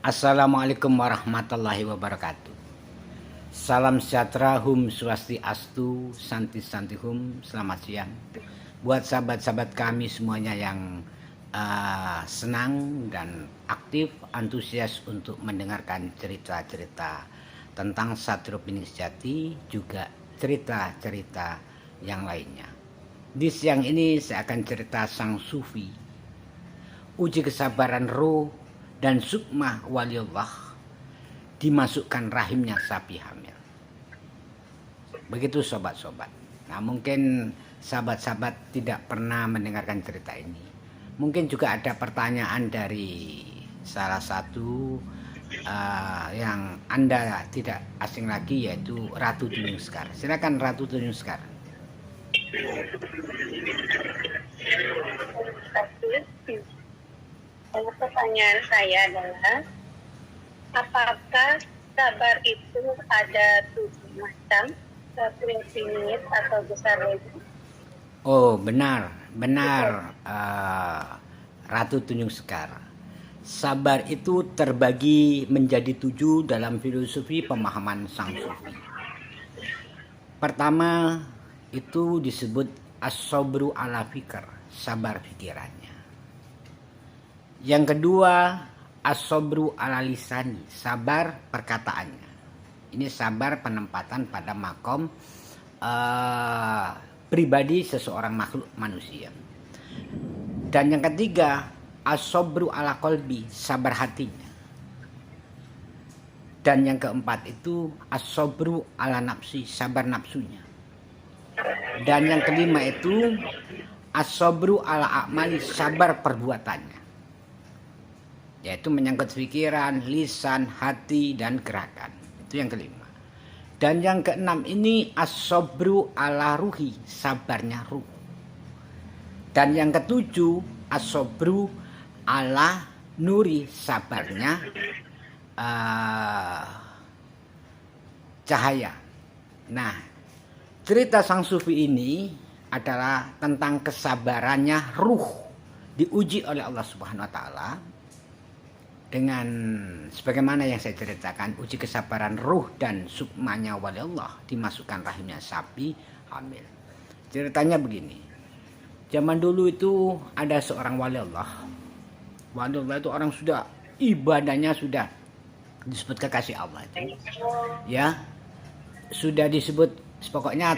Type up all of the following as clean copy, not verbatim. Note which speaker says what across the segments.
Speaker 1: Assalamualaikum warahmatullahi wabarakatuh. Salam sejahtera, Hum Swastiastu, Santi Santi Hum. Selamat siang buat sahabat-sahabat kami semuanya yang senang dan aktif, antusias untuk mendengarkan cerita-cerita tentang Satrio Bening Sejati, juga cerita-cerita yang lainnya. Di siang ini saya akan cerita sang sufi, uji kesabaran roh dan sukmah waliullah dimasukkan rahimnya sapi hamil. Begitu sobat-sobat. Nah, mungkin sahabat-sahabat tidak pernah mendengarkan cerita ini. Mungkin juga ada pertanyaan dari salah satu yang Anda tidak asing lagi, yaitu Ratu Tunjung Sekar. Silakan Ratu Tunjung Sekar.
Speaker 2: Pertanyaan saya adalah, apakah sabar itu ada 7 macam, prinsip atau besar itu?
Speaker 1: Oh, benar Ratu Tunjung Sekar. Sabar itu terbagi menjadi 7 dalam filosofi pemahaman sang sufi. Pertama itu disebut as-sabru ala fikr, sabar pikirannya. Yang kedua, as-sabru ala lisani, sabar perkataannya. Ini sabar penempatan pada makom pribadi seseorang makhluk manusia. Dan yang ketiga, as-sabru ala qalbi, sabar hatinya. Dan yang keempat itu as-sabru ala nafsi, sabar nafsunya. Dan yang kelima itu as-sabru ala a'mali, sabar perbuatannya, yaitu menyangkut pikiran, lisan, hati, dan gerakan. Itu yang kelima. Dan yang keenam ini as-sabru ala ruhi, sabarnya ruh. Dan yang ketujuh as-sabru ala nuri, sabarnya cahaya. Nah, cerita sang sufi ini adalah tentang kesabarannya ruh diuji oleh Allah Subhanahu wa taala dengan sebagaimana yang saya ceritakan, uji kesabaran ruh dan sukmanya wali Allah dimasukkan rahimnya sapi hamil. Ceritanya begini. Zaman dulu itu ada seorang wali Allah. Wali Allah itu orang sudah ibadahnya sudah disebut kekasih Allah itu. Ya. Sudah disebut pokoknya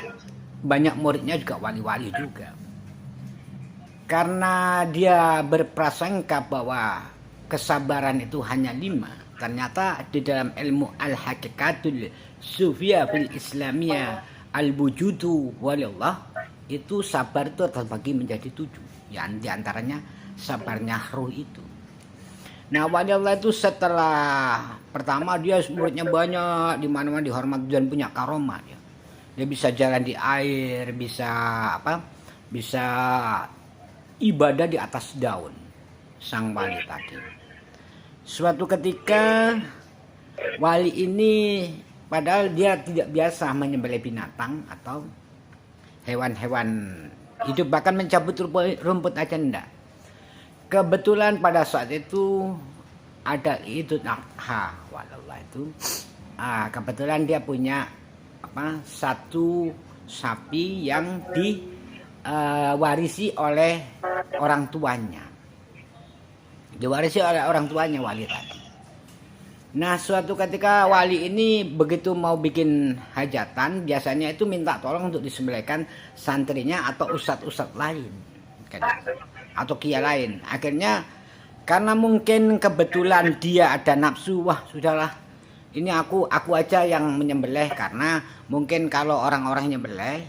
Speaker 1: banyak muridnya juga wali-wali juga. Karena dia berprasangka bahwa kesabaran itu hanya 5. Ternyata di dalam ilmu al-hakikatul sufiyah fil islamiyah al-wujudu walillah, itu sabar itu terbagi menjadi 7. Yang diantaranya sabarnya ruh itu. Nah, wali Allah itu setelah pertama dia muridnya banyak, di mana-mana dihormati dan punya karomah dia. Dia bisa jalan di air, bisa Bisa ibadah di atas daun, sang wali tadi. Suatu ketika wali ini, padahal dia tidak biasa menyembelih binatang atau hewan-hewan hidup, bahkan mencabut rumput aja enggak. Kebetulan pada saat itu ada Idul Adha, wallah itu. Kebetulan dia punya satu sapi yang diwarisi oleh orang tuanya. Diwarisi oleh orang tuanya wali tadi. Nah, suatu ketika wali ini begitu mau bikin hajatan, biasanya itu minta tolong untuk disembelihkan santrinya atau ustadz-ustadz lain, atau kiai lain. Akhirnya karena mungkin kebetulan dia ada nafsu, wah sudahlah, ini aku aja yang menyembelih, karena mungkin kalau orang-orang nyembelih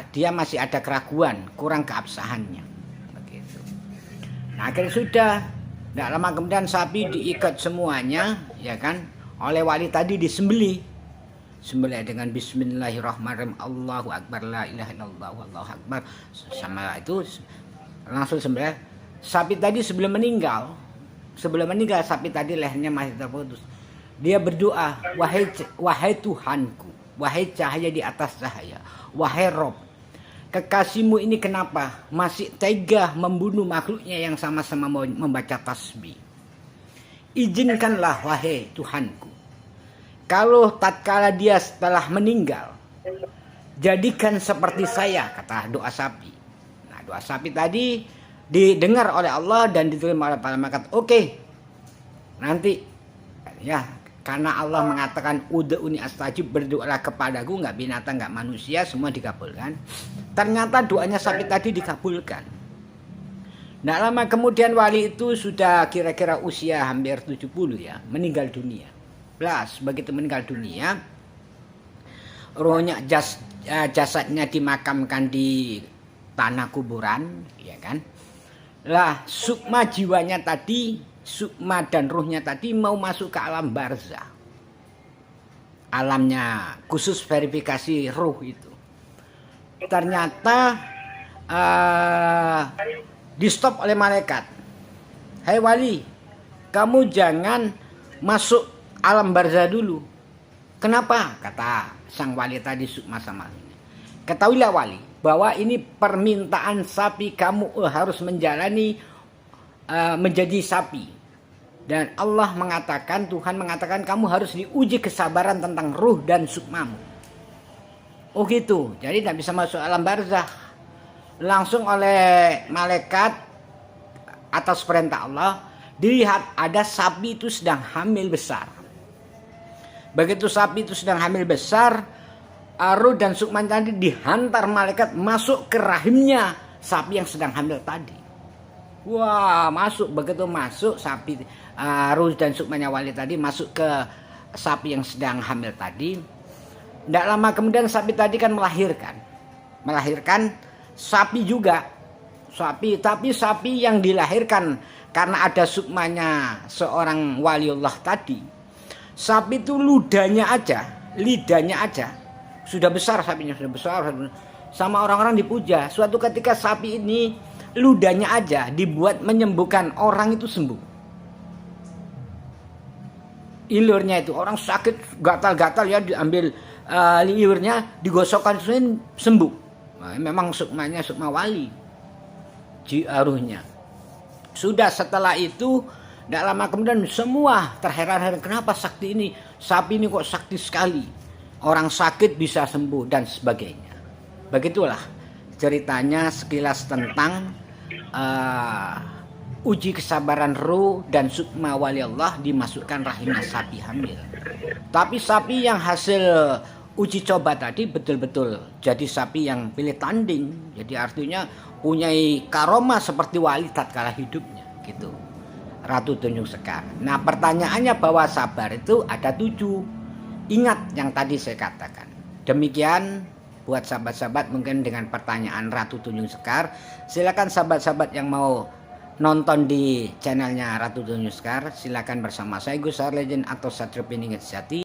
Speaker 1: dia masih ada keraguan, kurang keabsahannya. Begitu. Nah, akhirnya sudah, tidak lama kemudian sapi diikat semuanya, ya kan, oleh wali tadi disembelih. Sembelih dengan bismillahirrahmanirrahim, Allahu akbar, la ilaha illallah, wallahu akbar. Sama itu langsung sembelih. Sapi tadi sebelum meninggal sapi tadi lehernya masih terputus. Dia berdoa, wahai Tuhanku, wahai cahaya di atas cahaya, wahai Rob, kekasihmu ini kenapa masih tega membunuh makhluknya yang sama-sama membaca tasbih? izinkanlah wahai Tuhanku, kalau tatkala dia setelah meninggal, jadikan seperti saya, kata doa sapi. Nah, doa sapi tadi didengar oleh Allah dan diterima oleh para malaikat. Oke, nanti ya, karena Allah mengatakan ud'uni astajib, berdoalah kepadaku, nggak binatang nggak manusia, semua dikabulkan. Ternyata doanya sapi tadi dikabulkan. Nggak lama kemudian wali itu sudah kira-kira usia hampir 70 ya, meninggal dunia. Begitu meninggal dunia, rohnya jasadnya dimakamkan di tanah kuburan, ya kan? Lah, sukma jiwanya tadi, sukma dan ruhnya tadi mau masuk ke alam barzah. Alamnya khusus verifikasi ruh itu. Ternyata di stop oleh malaikat. Hai wali, kamu jangan masuk alam barzah dulu. Kenapa? Kata sang wali tadi sukma sama ini. Ketahuilah wali, bahwa ini permintaan sapi, kamu harus menjalani menjadi sapi. Dan Allah mengatakan, Tuhan mengatakan kamu harus diuji kesabaran tentang ruh dan sukmamu. Oh gitu, jadi tidak bisa masuk alam barzah. Langsung oleh malaikat atas perintah Allah, dilihat ada sapi itu sedang hamil besar. Begitu sapi itu sedang hamil besar, ruh dan sukma tadi dihantar malaikat masuk ke rahimnya sapi yang sedang hamil tadi. Wah, masuk, begitu masuk sapi, ruh dan sukmanya wali tadi masuk ke sapi yang sedang hamil tadi. Tidak lama kemudian sapi tadi kan melahirkan sapi juga, tapi sapi yang dilahirkan karena ada sukmanya seorang waliullah tadi. Sapi itu lidahnya aja sudah besar, sapinya sudah besar, sama orang-orang dipuja. Suatu ketika sapi ini ludahnya aja dibuat menyembuhkan orang itu sembuh. Ilurnya itu orang sakit gatal-gatal ya, diambil liurnya, digosokkan sembuh. Nah, memang sukmanya sukma wali, ruhnya. Sudah setelah itu, tidak lama kemudian semua terheran-heran, kenapa sakti ini, sapi ini kok sakti sekali, orang sakit bisa sembuh dan sebagainya. Begitulah ceritanya sekilas tentang uji kesabaran ruh dan sukma wali Allah dimasukkan rahimnya sapi hamil. Tapi sapi yang hasil uji coba tadi betul-betul jadi sapi yang pilih tanding. Jadi artinya punya karomah seperti wali tatkala hidupnya gitu. Ratu Tunjung Sekar. Nah, pertanyaannya bahwa sabar itu ada 7. Ingat yang tadi saya katakan. Demikian buat sahabat-sahabat mungkin dengan pertanyaan Ratu Tunjung Sekar. Silakan sahabat-sahabat yang mau nonton di channelnya Ratu Tunjung Sekar, silakan bersama saya Gus Legend atau Satrio Piningit Sejati.